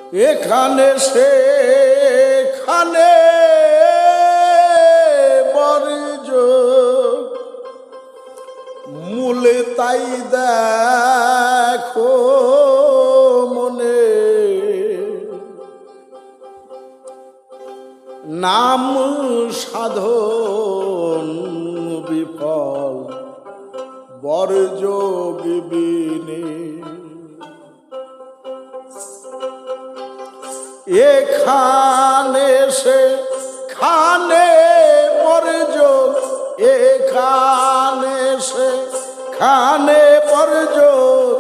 এখানে সেখানে বর্জ মূলে তাই দেখো মনে নাম সাধন বিফল বর্যোগ বিনে এখানে সেখানে বর্যোগ এখানে সেখানে বর্যোগ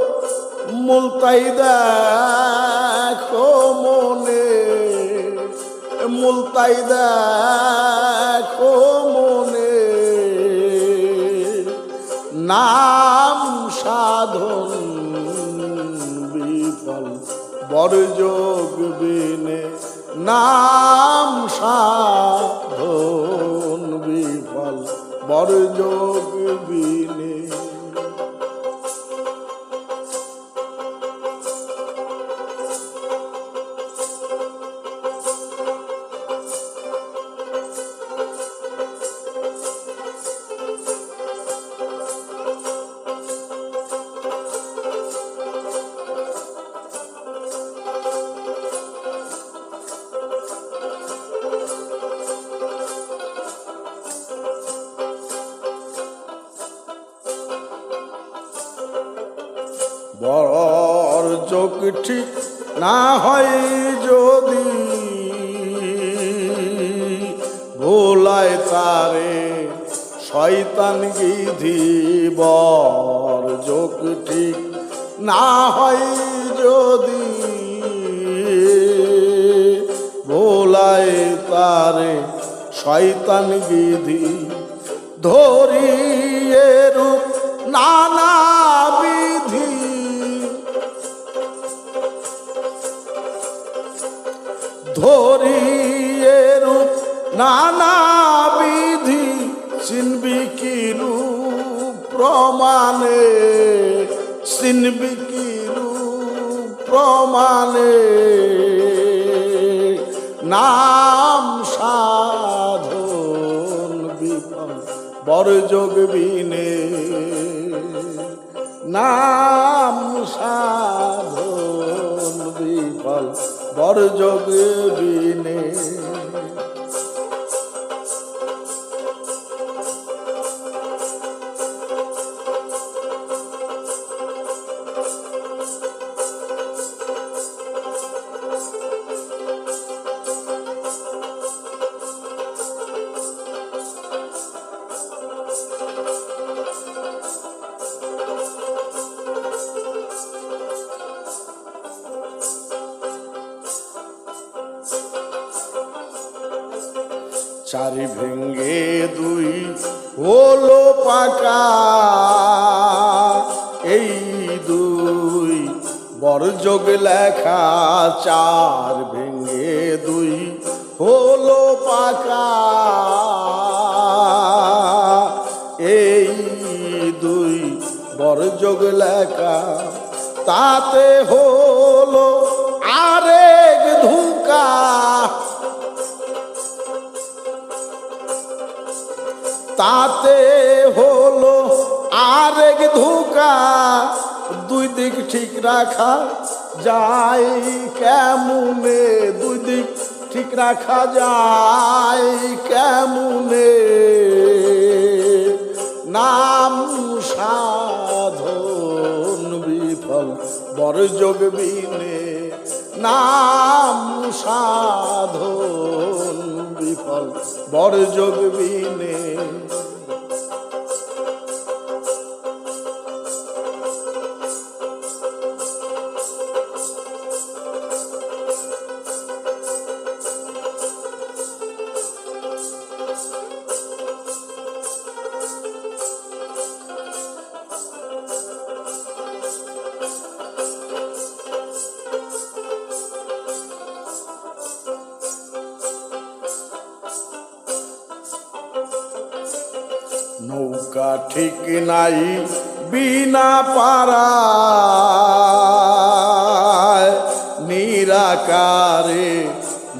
মুলতাই দেখো মনে মুলতাই দেখো মনে নাম সাধন বিফল বর্যোগ বিনে নাম সাধন বিফল বর্যোগ বিনে বর্যোগ ঠিক না হয় যদি ভোলায় তারে শয়তান গিধি বর্যোগ ঠিক না হয় যদি ভোলায় তারে শয়তান গিধি ধরিয়ে রূপ নানা বিধি ধরিয়ে রূপ নানা বিধি চিনবি কি রূপ প্রমাণে চিনবি কি রূপ প্রমাণে নাম সাধন বিফল বর্যোগ বিনে নাম সাধন বিফল বর্যোগ বিনে চারি ভেঙ্গে দুই হলো পাকা এই দুই বর্যোগ লেখা চার ভেঙ্গে দুই হলো পাকা এই দুই বর্যোগ লেখা তাতে হলো আরেক ধুকা তাতে হলো আরেক ধোঁকা দুই দিক ঠিক রাখা যায় কেমনে দুই দিক ঠিক রাখা যায় কেমনে নাম সাধন বিফল বর্যোগ বিনে নাম সাধন বিফল বর্যোগ বিনে নৌকা ঠিক নাই বিনা পারায় নিরাকারে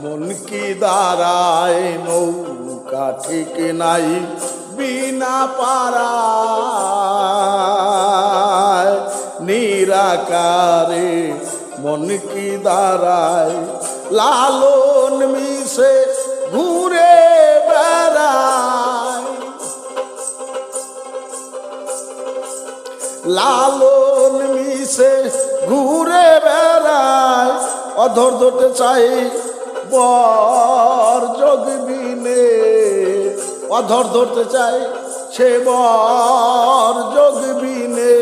মন কি দাঁড়ায় নৌকা ঠিক নাই বিনা পারায় নিরাকারে মন কি দাঁড়ায় লালন মিশে ঘুরে বেড়ায় লালন মিশে ঘুরে বেড়ায় অধর ধরতে চাই বর যোগবিনে অধর ধরতে চাই সে বর যোগবিনে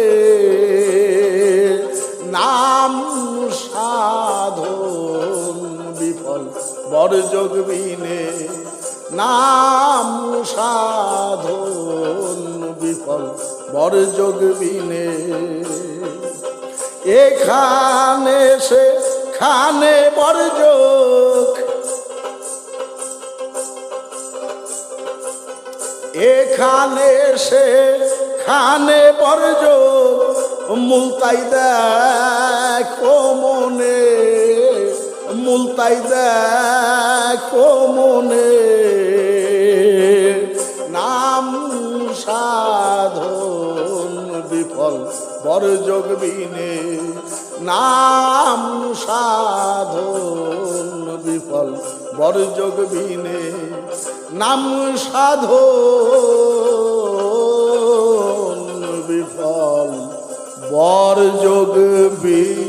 নাম সাধন বিফল বর যোগবিনে নাম সাধন বিফল বর যোগবিনে এখানে সে খানে বর যোগ এখানে সে খানে বর যোগ মুলতাই দেখো মনে মুলতাই দেখো মনে নাম সাধন বিফল বর যোগবিনে নাম সাধন বিফল বর যোগবিনে নাম সাধন বিফল বর যোগবিনে।